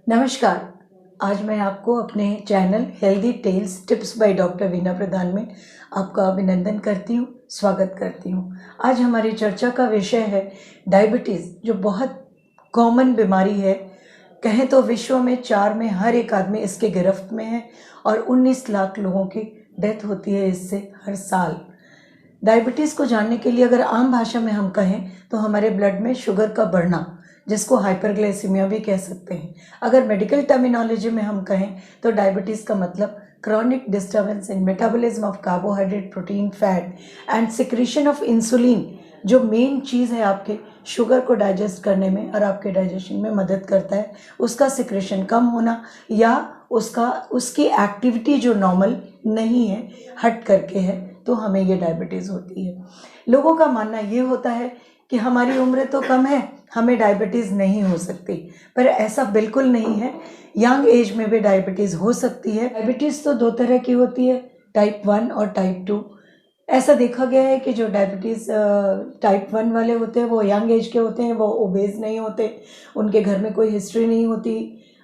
नमस्कार। आज मैं आपको अपने channel healthy tales tips by doctor Veena Pradhan में आपका अभिनंदन करती हूँ, स्वागत करती हूँ। आज हमारी चर्चा का विषय है डायबिटीज़, जो बहुत कॉमन बीमारी है। कहें तो विश्व में 4 में हर एक आदमी इसके गिरफ्त में है और 19 लाख लोगों की डेथ होती है इससे हर साल। डायबिटीज़ को जानने के लिए अगर आम भाषा में हम कहें तो हमारे ब्लड में शुगर का बढ़ना, जिसको हाइपरग्लाइसीमिया भी कह सकते हैं। अगर मेडिकल टर्मिनोलॉजी में हम कहें तो डायबिटीज़ का मतलब chronic disturbance in metabolism of carbohydrate, protein, fat and secretion of insulin, जो मेन चीज़ है आपके शुगर को डाइजेस्ट करने में और आपके डाइजेशन में मदद करता है, उसका सिक्रेशन कम होना या उसकी एक्टिविटी जो नॉर्मल नहीं है, हट करके है, तो हमें ये डायबिटीज़ होती है। लोगों का मानना ये होता है कि हमारी उम्र तो कम है, हमें डायबिटीज़ नहीं हो सकती, पर ऐसा बिल्कुल नहीं है। यंग एज में भी डायबिटीज़ हो सकती है। डायबिटीज़ तो 2 तरह की होती है, टाइप 1 और टाइप 2। ऐसा देखा गया है कि जो डायबिटीज़ टाइप 1 वाले होते हैं वो यंग एज के होते हैं, वो ओबेज नहीं होते, उनके घर में कोई हिस्ट्री नहीं होती,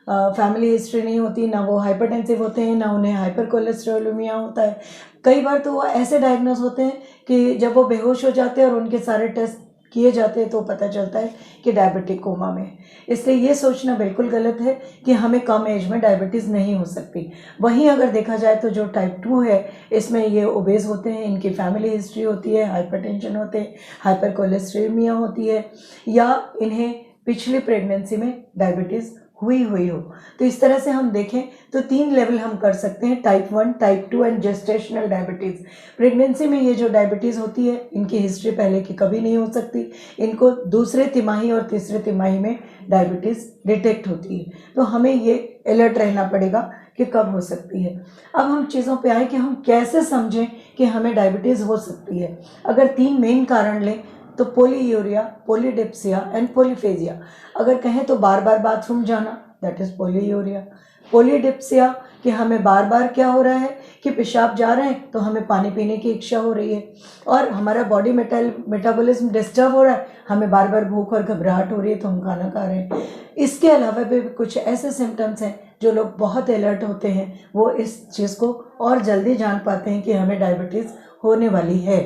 फैमिली हिस्ट्री नहीं होती, ना वो हाइपरटेंसिव होते हैं, ना उन्हें हाइपर कोलेस्ट्रोलेमिया होता है। कई बार तो वो ऐसे डायग्नोज होते हैं कि जब वो बेहोश हो जाते हैं और उनके सारे टेस्ट किए जाते हैं तो पता चलता है कि डायबिटिक कोमा में है। इसलिए ये सोचना बिल्कुल गलत है कि हमें कम एज में डायबिटीज़ नहीं हो सकती। वहीं अगर देखा जाए तो जो टाइप 2 है, इसमें ये ओबेज होते हैं, इनकी फैमिली हिस्ट्री होती है, हाइपरटेंशन होते हैं, हाइपर कोलेस्ट्रेमिया होती है, या इन्हें पिछली प्रेगनेंसी में डायबिटीज़ हुई हो। तो इस तरह से हम देखें तो 3 लेवल हम कर सकते हैं, type 1, type 2 and gestational diabetes. Pregnancy में ये जो डायबिटीज़ होती है, इनकी हिस्ट्री पहले की कभी नहीं हो सकती, इनको दूसरे तिमाही और तीसरे तिमाही में डायबिटीज़ डिटेक्ट होती है। तो हमें ये अलर्ट रहना पड़ेगा कि कब हो सकती है। अब हम चीज़ों पे आए कि हम कैसे समझें कि हमें डायबिटीज़ हो सकती है। अगर 3 मेन कारण लें तो पोलीयूरिया, पोलीडिप्सिया एंड पोलीफेजिया। अगर कहें तो बार बार बाथरूम जाना, दैट इज़ पोलीयूरिया। पोलीडिप्सिया कि हमें बार बार क्या हो रहा है कि पेशाब जा रहे हैं तो हमें पानी पीने की इच्छा हो रही है, और हमारा बॉडी मेटाबॉलिज्म डिस्टर्ब हो रहा है, हमें बार बार भूख और घबराहट हो रही है तो हम खाना खा रहे हैं। इसके अलावा भी कुछ ऐसे सिम्टम्स हैं जो लोग बहुत अलर्ट होते हैं, वो इस चीज़ को और जल्दी जान पाते हैं कि हमें डायबिटीज़ होने वाली है।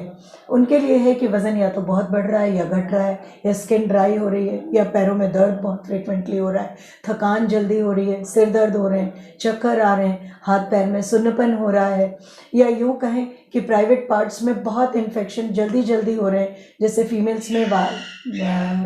उनके लिए है कि वज़न या तो बहुत बढ़ रहा है या घट रहा है, या स्किन ड्राई हो रही है, या पैरों में दर्द बहुत फ्रिक्वेंटली हो रहा है, थकान जल्दी हो रही है, सिर दर्द हो रहे हैं, चक्कर आ रहे हैं, हाथ पैर में सुन्नपन हो रहा है, या कहें कि प्राइवेट पार्ट्स में बहुत इन्फेक्शन जल्दी हो रहे हैं, जैसे फीमेल्स में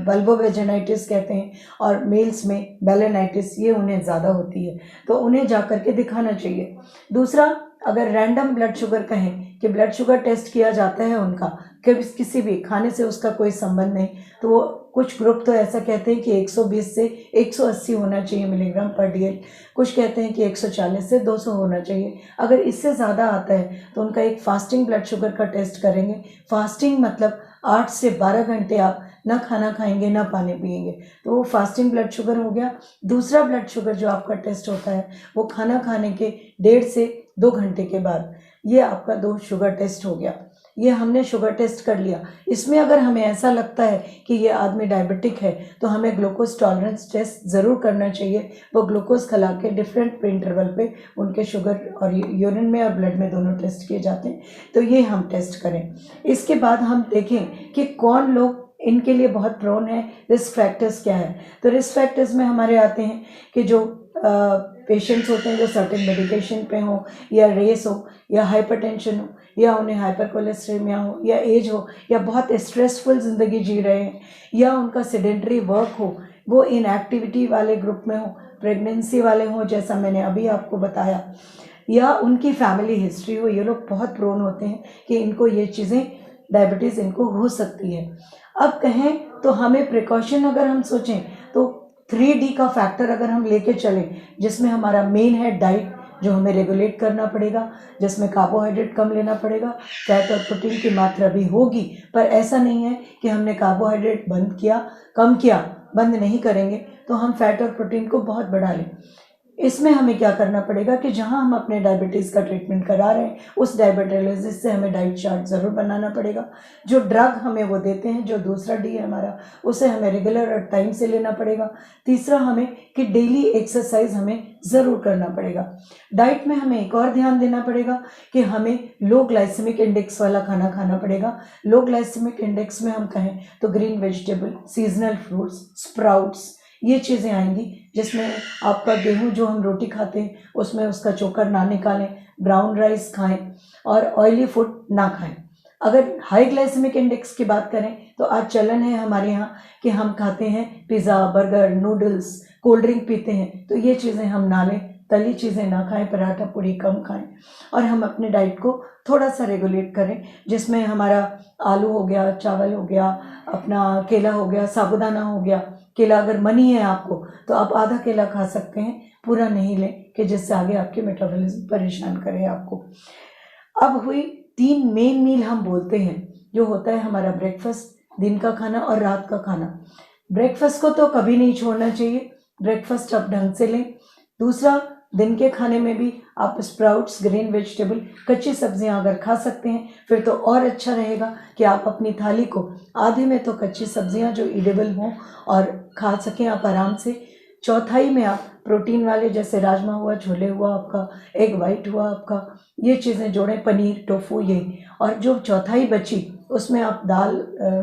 वल्वोवेजाइटिस कहते हैं और मेल्स में बेलेनाइटिस, ये उन्हें ज़्यादा होती है, तो उन्हें जा कर के दिखाना चाहिए। दूसरा, अगर रैंडम ब्लड शुगर कहें कि ब्लड शुगर टेस्ट किया जाता है उनका, किसी भी खाने से उसका कोई संबंध नहीं, तो वो कुछ ग्रुप तो ऐसा कहते हैं कि 120 से 180 होना चाहिए मिलीग्राम पर डीएल, कुछ कहते हैं कि 140 से 200 होना चाहिए। अगर इससे ज़्यादा आता है तो उनका एक फास्टिंग ब्लड शुगर का टेस्ट करेंगे। फास्टिंग मतलब 8 से 12 घंटे आप ना खाना खाएंगे ना पानी पिएंगे, तो वो फास्टिंग ब्लड शुगर हो गया। दूसरा ब्लड शुगर जो आपका टेस्ट होता है वो खाना खाने के 1.5 से 2 घंटे के बाद, ये आपका 2 शुगर टेस्ट हो गया। ये हमने शुगर टेस्ट कर लिया। इसमें अगर हमें ऐसा लगता है कि ये आदमी डायबिटिक है तो हमें ग्लूकोज टॉलरेंस टेस्ट ज़रूर करना चाहिए। वो ग्लूकोज खिला के डिफरेंट इंटरवल पे उनके शुगर और यूरिन में और ब्लड में दोनों टेस्ट किए जाते हैं, तो ये हम टेस्ट करें। इसके बाद हम देखें कि कौन लोग इनके लिए बहुत प्रोन है, रिस्क फैक्टर्स क्या है। तो रिस्क फैक्टर्स में हमारे आते हैं कि जो पेशेंट्स होते हैं जो सर्टेन मेडिकेशन पे हो, या रेस हो, या हाइपरटेंशन हो, या उन्हें हाइपर कोलेस्ट्रेमिया हो, या एज हो, या बहुत स्ट्रेसफुल ज़िंदगी जी रहे हैं, या उनका सेडेंटरी वर्क हो, वो इनएक्टिविटी वाले ग्रुप में हो, प्रेगनेंसी वाले हों जैसा मैंने अभी आपको बताया, या उनकी फैमिली हिस्ट्री हो। ये लोग बहुत प्रोन होते हैं कि इनको ये चीज़ें, डायबिटीज़ इनको हो सकती है। अब कहें तो हमें प्रिकॉशन अगर हम सोचें तो 3D का फैक्टर अगर हम लेके चलें, जिसमें हमारा मेन है डाइट, जो हमें रेगुलेट करना पड़ेगा, जिसमें कार्बोहाइड्रेट कम लेना पड़ेगा, फैट और प्रोटीन की मात्रा भी होगी, पर ऐसा नहीं है कि हमने कार्बोहाइड्रेट कम किया, बंद नहीं करेंगे तो हम फैट और प्रोटीन को बहुत बढ़ा लें। इसमें हमें क्या करना पड़ेगा कि जहां हम अपने डायबिटीज़ का ट्रीटमेंट करा रहे हैं उस डायबिटोलॉजिस्ट से हमें डाइट चार्ट ज़रूर बनाना पड़ेगा। जो ड्रग हमें वो देते हैं, जो दूसरा डी है हमारा, उसे हमें रेगुलर और टाइम से लेना पड़ेगा। तीसरा हमें कि डेली एक्सरसाइज हमें ज़रूर करना पड़ेगा। डाइट में हमें एक और ध्यान देना पड़ेगा कि हमें लो ग्लाइसेमिक इंडेक्स वाला खाना खाना पड़ेगा। लो ग्लाइसेमिक इंडेक्स में हम कहें तो green vegetable, seasonal fruits, sprouts, ये चीज़ें आएंगी, जिसमें आपका गेहूं जो हम रोटी खाते हैं उसमें उसका चोकर ना निकालें, ब्राउन राइस खाएं और ऑयली फूड ना खाएं। अगर हाई ग्लाइसेमिक इंडेक्स की बात करें तो आज चलन है हमारे यहाँ कि हम खाते हैं pizza, burger, noodles, cold drink पीते हैं, तो ये चीज़ें हम ना लें, तली चीज़ें ना खाएं, पराठा पूरी कम खाएं और हम अपने डाइट को थोड़ा सा रेगुलेट करें, जिसमें हमारा आलू हो गया, चावल हो गया, अपना केला हो गया, साबूदाना हो गया। केला अगर मनी है आपको तो आप आधा केला खा सकते हैं, पूरा नहीं लें कि जिससे आगे आपके मेटाबॉलिज्म परेशान करे आपको। अब हुई 3 मेन मील हम बोलते हैं, जो होता है हमारा ब्रेकफास्ट, दिन का खाना और रात का खाना। ब्रेकफास्ट को तो कभी नहीं छोड़ना चाहिए, ब्रेकफास्ट आप ढंग से लें। दूसरा, दिन के खाने में भी आप स्प्राउट्स, ग्रीन वेजिटेबल, कच्ची सब्जियां अगर खा सकते हैं फिर तो और अच्छा रहेगा कि आप अपनी थाली को आधे में तो कच्ची सब्जियां जो ईडेबल हों और खा सकें आप आराम से। चौथाई में आप प्रोटीन वाले जैसे राजमा हुआ, छोले हुआ आपका, एग वाइट हुआ आपका, ये चीज़ें जोड़ें, पनीर, टोफू, ये। और जो चौथाई बची उसमें आप दाल,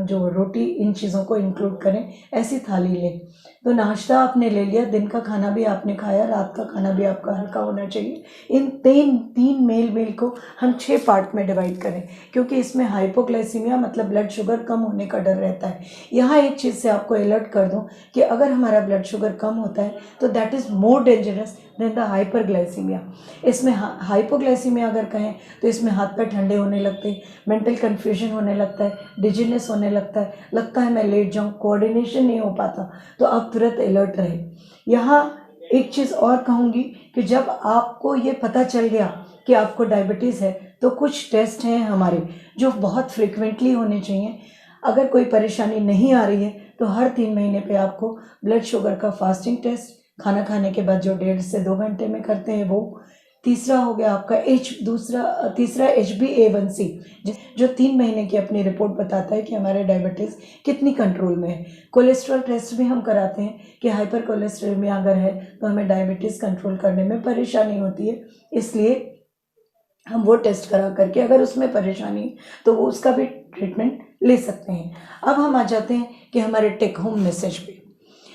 जो रोटी, इन चीज़ों को इंक्लूड करें, ऐसी थाली लें। तो नाश्ता आपने ले लिया, दिन का खाना भी आपने खाया, रात का खाना भी आपका हल्का होना चाहिए। इन तीन मील को हम 6 पार्ट में डिवाइड करें, क्योंकि इसमें हाइपोग्लाइसीमिया मतलब ब्लड शुगर कम होने का डर रहता है। यहाँ एक चीज़ से आपको अलर्ट कर दूँ कि अगर हमारा ब्लड शुगर कम होता है तो that is more dangerous than the hyperglycaemia. इसमें हाइपोग्लाइसीमिया अगर कहें तो इसमें हाथ पैर ठंडे होने लगते हैं, मेंटल कन्फ्यूजन होने लगता है, डिजीनेस होने लगता है मैं लेट जाऊँ, कोऑर्डिनेशन नहीं हो पाता, तो आप तुरंत अलर्ट रहे। यहाँ एक चीज़ और कहूँगी कि जब आपको ये पता चल गया कि आपको डायबिटीज़ है तो कुछ टेस्ट हैं हमारे जो बहुत फ्रिक्वेंटली होने चाहिए। अगर कोई परेशानी नहीं आ रही है तो हर 3 महीने पे आपको ब्लड शुगर का फास्टिंग टेस्ट, खाना खाने के बाद जो 1.5 से 2 घंटे में करते हैं वो। तीसरा हो गया आपका तीसरा HbA1c, जो 3 महीने की अपनी रिपोर्ट बताता है कि हमारे डायबिटीज़ कितनी कंट्रोल में है। कोलेस्ट्रॉल टेस्ट भी हम कराते हैं कि हाइपर कोलेस्ट्रेमिया अगर है तो हमें डायबिटीज़ कंट्रोल करने में परेशानी होती है, इसलिए हम वो टेस्ट करा करके अगर उसमें परेशानी तो वो उसका भी ट्रीटमेंट ले सकते हैं। अब हम आ जाते हैं कि हमारे टेक होम मैसेज पे।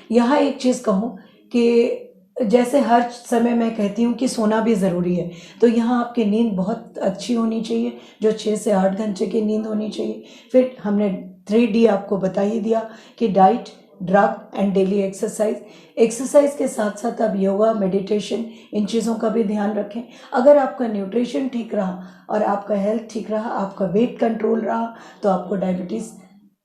यहाँ एक चीज़ कहूँ कि जैसे हर समय मैं कहती हूँ कि सोना भी ज़रूरी है, तो यहाँ आपकी नींद बहुत अच्छी होनी चाहिए, जो 6 से 8 घंटे की नींद होनी चाहिए। फिर हमने 3D आपको बता ही दिया कि diet, drug and daily exercise के साथ साथ आप योगा, मेडिटेशन, इन चीज़ों का भी ध्यान रखें। अगर आपका न्यूट्रिशन ठीक रहा और आपका हेल्थ ठीक रहा, आपका वेट कंट्रोल रहा, तो आपको डायबिटीज़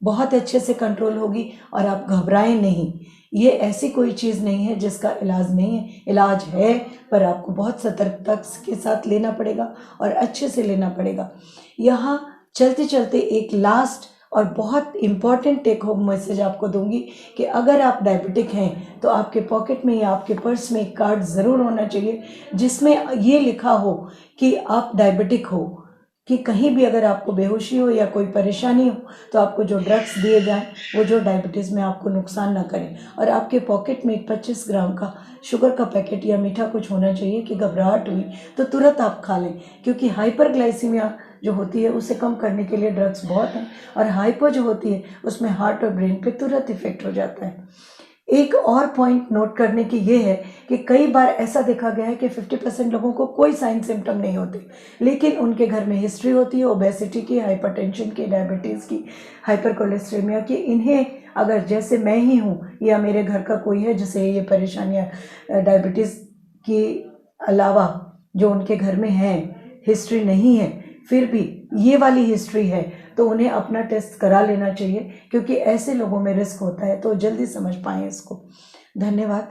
बहुत अच्छे से कंट्रोल होगी और आप घबराएं नहीं। ये ऐसी कोई चीज़ नहीं है जिसका इलाज नहीं है, इलाज है, पर आपको बहुत सतर्कता के साथ लेना पड़ेगा और अच्छे से लेना पड़ेगा। यहाँ चलते चलते एक लास्ट और बहुत इम्पॉर्टेंट टेक होम मैसेज आपको दूंगी कि अगर आप डायबिटिक हैं तो आपके पॉकेट में या आपके पर्स में एक कार्ड ज़रूर होना चाहिए जिसमें ये लिखा हो कि आप डायबिटिक हो, कि कहीं भी अगर आपको बेहोशी हो या कोई परेशानी हो तो आपको जो ड्रग्स दिए जाएं वो जो डायबिटीज़ में आपको नुकसान ना करें। और आपके पॉकेट में एक 25 ग्राम का शुगर का पैकेट या मीठा कुछ होना चाहिए कि घबराहट हुई तो तुरंत आप खा लें, क्योंकि हाइपरग्लाइसीमिया जो होती है उसे कम करने के लिए ड्रग्स बहुत हैं और हाइपो जो होती है उसमें हार्ट और ब्रेन पे तुरंत इफेक्ट हो जाता है। एक और पॉइंट नोट करने की ये है कि कई बार ऐसा देखा गया है कि 50% लोगों को कोई साइन सिम्टम नहीं होते, लेकिन उनके घर में हिस्ट्री होती है ओबेसिटी की, हाइपरटेंशन की, डायबिटीज़ की, हाइपर कोलेस्ट्रेमिया की। इन्हें अगर जैसे मैं ही हूँ या मेरे घर का कोई है जिसे ये परेशानियाँ डायबिटीज़ के अलावा जो उनके घर में है, हिस्ट्री नहीं है, फिर भी ये वाली हिस्ट्री है, तो उन्हें अपना टेस्ट करा लेना चाहिए, क्योंकि ऐसे लोगों में रिस्क होता है, तो जल्दी समझ पाएँ इसको। धन्यवाद।